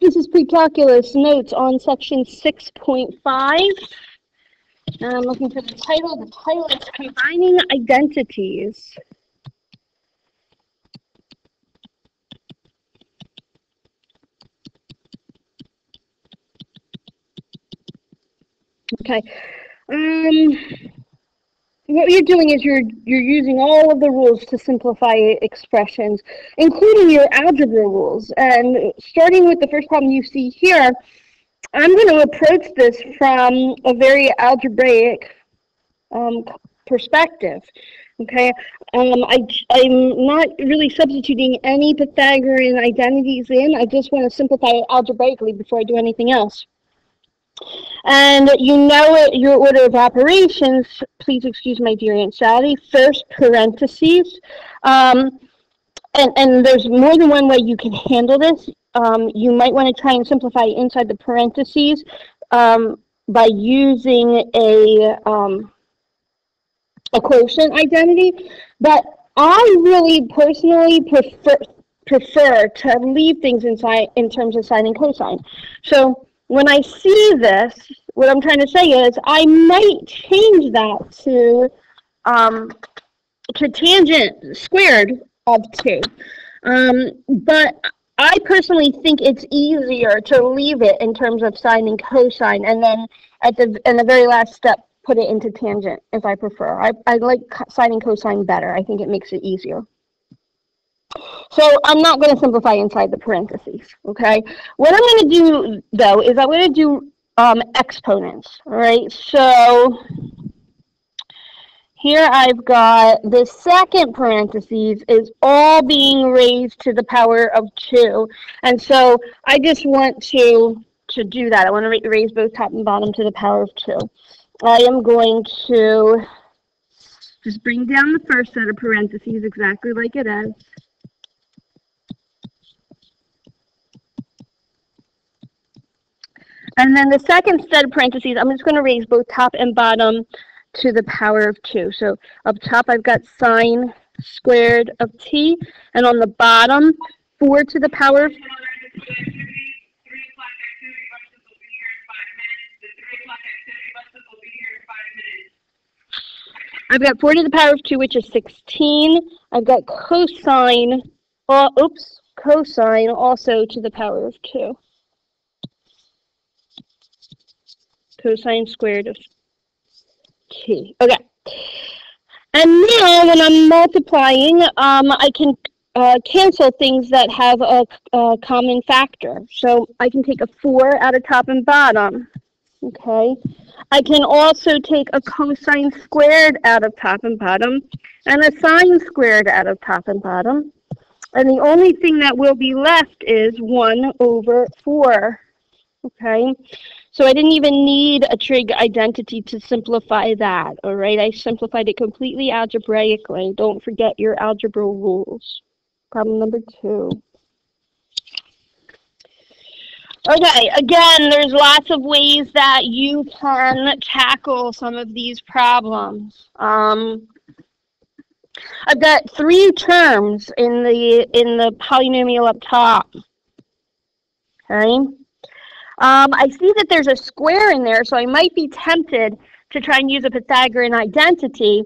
This is pre-calculus notes on section 6.5. And I'm looking for the title. The title is Combining Identities. Okay. What you're doing is you're using all of the rules to simplify expressions, including your algebra rules. And starting with the first problem you see here, I'm going to approach this from a very algebraic perspective. Okay, I'm not really substituting any Pythagorean identities in. I just want to simplify it algebraically before I do anything else. And you know it, your order of operations, please excuse my dear Aunt Sally, first parentheses. And there's more than one way you can handle this. You might want to try and simplify inside the parentheses by using a quotient identity. But I really personally prefer to leave things inside in terms of sine and cosine. So when I see this, what I'm trying to say is I might change that to tangent squared of 2. But I personally think it's easier to leave it in terms of sine and cosine, and then in the very last step, put it into tangent if I prefer. I like sine and cosine better. I think it makes it easier. So I'm not going to simplify inside the parentheses, okay? What I'm going to do, though, is I'm going to do exponents, all right? So here I've got the second parentheses is all being raised to the power of 2. And so I just want to do that. I want to raise both top and bottom to the power of 2. I am going to just bring down the first set of parentheses exactly like it is. And then the second set of parentheses, I'm just going to raise both top and bottom to the power of 2. So up top, I've got sine squared of t, and on the bottom, 4 to the power of... I've got 4 to the power of 2, which is 16. I've got cosine, cosine also to the power of 2. Cosine squared of t. Okay. And now when I'm multiplying, I can cancel things that have a common factor. So I can take a 4 out of top and bottom. Okay. I can also take a cosine squared out of top and bottom and a sine squared out of top and bottom. And the only thing that will be left is 1 over 4. Okay. So I didn't even need a trig identity to simplify that, all right? I simplified it completely algebraically. Don't forget your algebra rules. Problem number 2. Okay, again, there's lots of ways that you can tackle some of these problems. I've got 3 terms in the polynomial up top, okay? I see that there's a square in there, so I might be tempted to try and use a Pythagorean identity.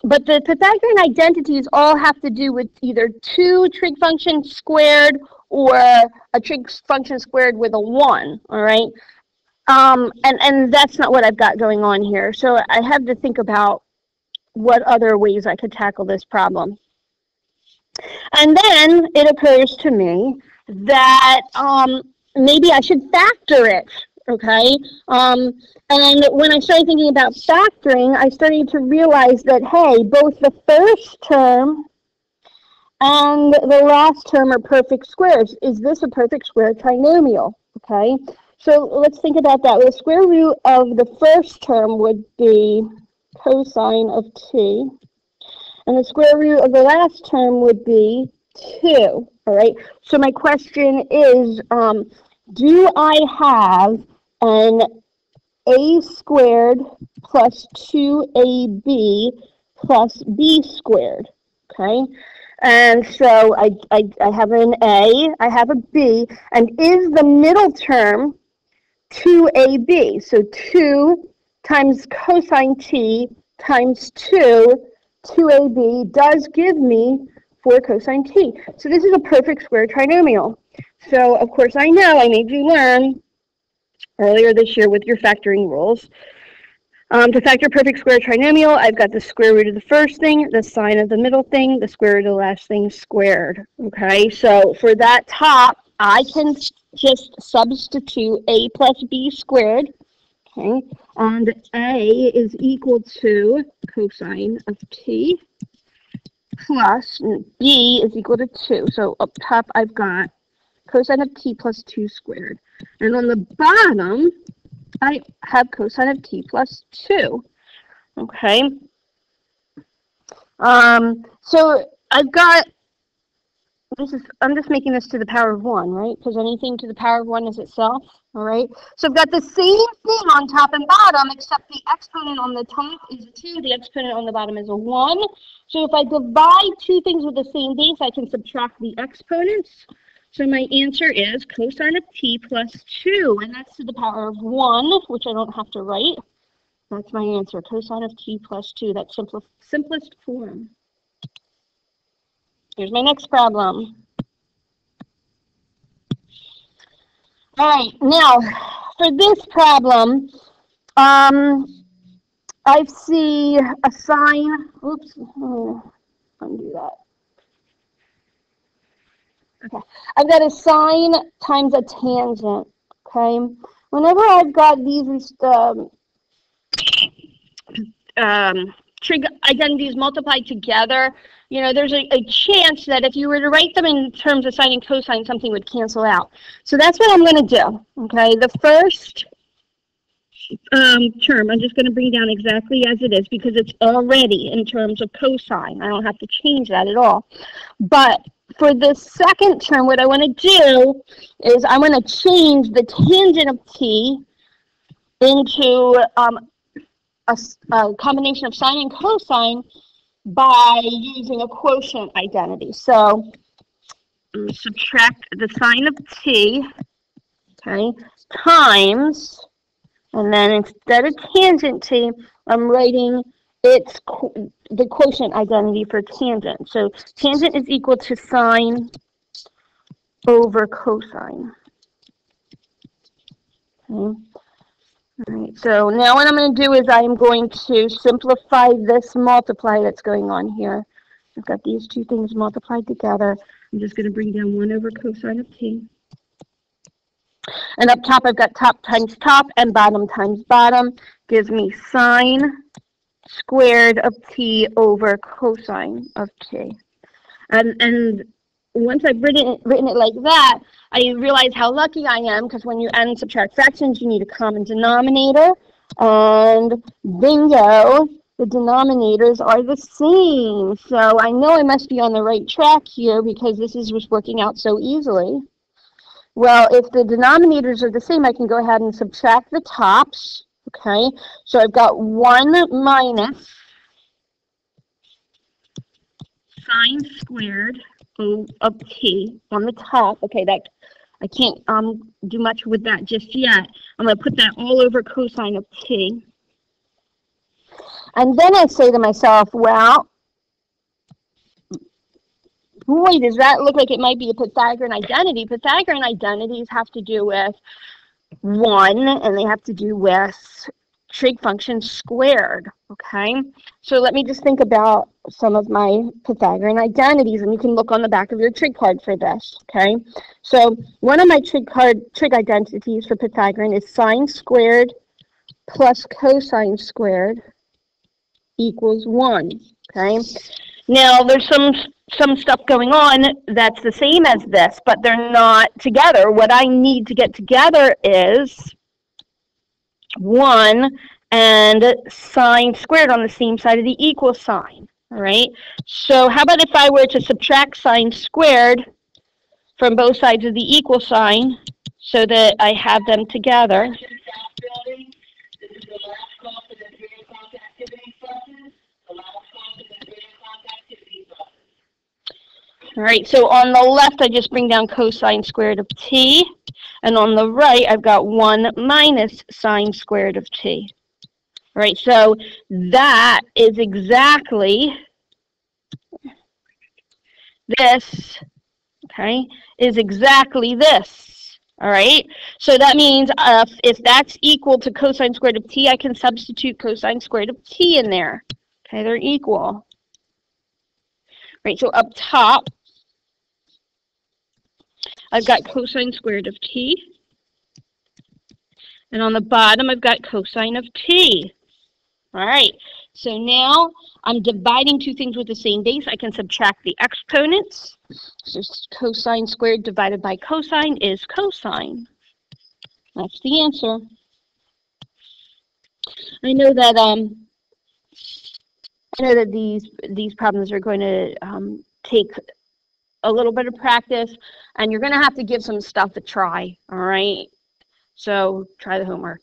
But the Pythagorean identities all have to do with either 2 trig functions squared or a trig function squared with a 1, all right? And that's not what I've got going on here. So I have to think about what other ways I could tackle this problem. And then it occurs to me that maybe I should factor it, okay? And when I started thinking about factoring, I started to realize that, hey, both the first term and the last term are perfect squares. Is this a perfect square trinomial, okay? So let's think about that. The square root of the first term would be cosine of t, and the square root of the last term would be 2, all right? So my question is, do I have an a squared plus 2ab plus b squared, okay? And so I have an A, I have a B, and is the middle term 2AB? So 2 times cosine t times 2AB does give me 4 cosine t. So this is a perfect square trinomial. So of course I know I made you learn earlier this year with your factoring rules. To factor perfect square trinomial, I've got the square root of the first thing, the sine of the middle thing, the square root of the last thing squared. Okay, so for that top, I can just substitute a plus b squared. Okay, and a is equal to cosine of t plus b is equal to 2. So up top, I've got cosine of t plus 2 squared. And on the bottom, I have cosine of t plus 2. Okay. So I've got, I'm just making this to the power of 1, right? Because anything to the power of 1 is itself, all right? So I've got the same thing on top and bottom, except the exponent on the top is a 2, the exponent on the bottom is a 1. So if I divide two things with the same base, I can subtract the exponents. So my answer is cosine of t plus 2, and that's to the power of 1, which I don't have to write. That's my answer, cosine of t plus 2, that simplest form. Here's my next problem. All right, now for this problem, I see a sine. Oops, undo that. Okay, I've got a sine times a tangent. Okay, whenever I've got these trig identities multiplied together, you know, there's a chance that if you were to write them in terms of sine and cosine, something would cancel out. So that's what I'm going to do. Okay, the first term, I'm just going to bring down exactly as it is because it's already in terms of cosine. I don't have to change that at all. But for the second term, what I want to do is I want to change the tangent of t into a combination of sine and cosine by using a quotient identity. So subtract the sine of t, okay, times, and then instead of tangent t, I'm writing it's the quotient identity for tangent. So tangent is equal to sine over cosine. Okay. All right, so now what I'm going to do is I am going to simplify this multiply that's going on here. I've got these two things multiplied together. I'm just going to bring down 1 over cosine of t. And up top, I've got top times top and bottom times bottom. Gives me sine squared of t over cosine of t. And once I've written it like that, I realize how lucky I am, because when you add and subtract fractions, you need a common denominator. And bingo, the denominators are the same. So I know I must be on the right track here because this is just working out so easily. Well, if the denominators are the same, I can go ahead and subtract the tops. Okay, so I've got 1 minus sine squared of t on the top. Okay, that I can't do much with that just yet. I'm going to put that all over cosine of t. And then I say to myself, well, boy, does that look like it might be a Pythagorean identity. Pythagorean identities have to do with 1, and they have to do with trig functions squared, okay? So let me just think about some of my Pythagorean identities, and you can look on the back of your trig card for this, okay? So one of my trig identities for Pythagorean is sine squared plus cosine squared equals 1, okay? Now, there's some stuff going on that's the same as this, but they're not together. What I need to get together is 1 and sine squared on the same side of the equal sign, all right? So how about if I were to subtract sine squared from both sides of the equal sign so that I have them together? All right, so on the left, I just bring down cosine squared of t. And on the right, I've got 1 minus sine squared of t. All right, so that is exactly this, okay, is exactly this. All right, so that means if that's equal to cosine squared of t, I can substitute cosine squared of t in there. Okay, they're equal. Right, so up top, I've got cosine squared of t. And on the bottom, I've got cosine of t. All right, so now I'm dividing two things with the same base. I can subtract the exponents. So cosine squared divided by cosine is cosine. That's the answer. I know that these problems are going to take a little bit of practice, and you're going to have to give some stuff a try. All right, so try the homework.